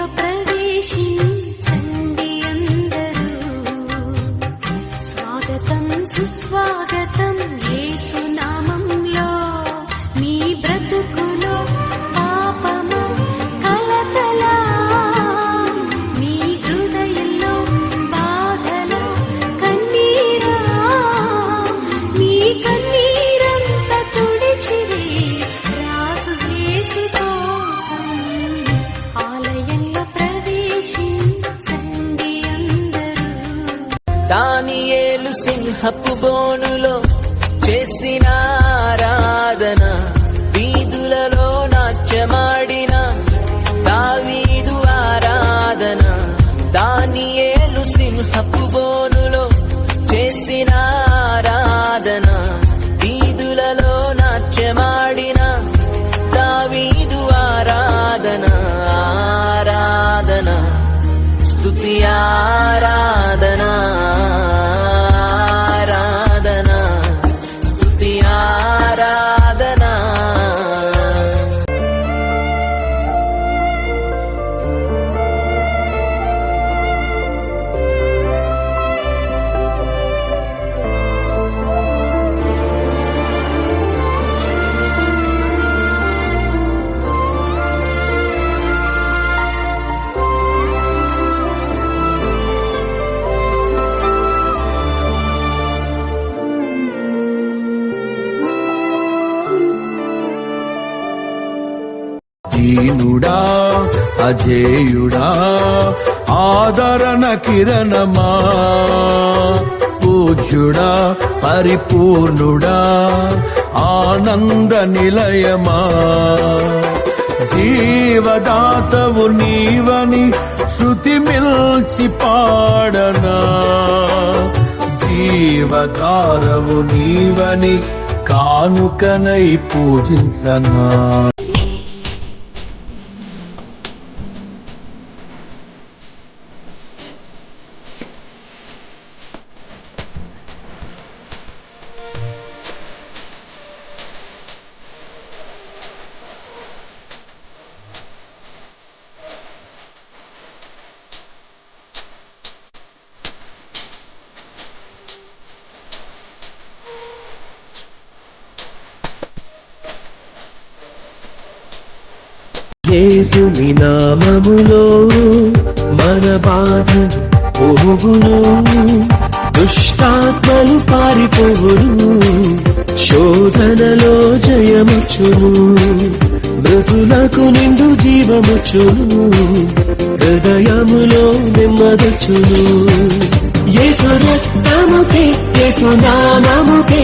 ఆలయంలో ప్రవేశించండి అందరూ. స్వాగతం సుస్వాగతం యేసు నామంలో. మీ బ్రతుకులో పాపము కలతల, మీ హృదయంలో బాధల కన్నీరా, మీ కన్నీరంతా తుడిచివే రాజు యేసు కోసం. ఆలయంలో ప్రవేశించండి అందరూ. దానియేలు సింహపు బోనులో చేసిన ఆరాధన, వీధులలో నాట్యమాడిన దావీదు ఆరాధన. దానియేలు సింహపు బోనులో చేసిన ఆరాధన, వీధులలో నాట్యమాడిన దావీదు ఆరాధన. ఆరాధన స్తుతి ఆరాధన, ఆరాధన స్తుతి ఆరాధన. దీనుడా అజేయుడా ఆదరణ కిరణమా, పూజ్యుడా పరిపూర్ణుడా ఆనంద నిలయమా. జీవదాతవు నీవని శృతి మిల్చి పాడనా, జీవధారవు నీవని కానుకనై పూజించనా. యేసుని నామములో మన బాధలు పోగును, దుష్టాత్మలు పారిపోవును, శోధనలో జయముచ్చును, మృతులకు నిండు జీవముచ్చును, హృదయములో నెమ్మదొచ్చును. యేసు రక్తముకే యేసు నామముకే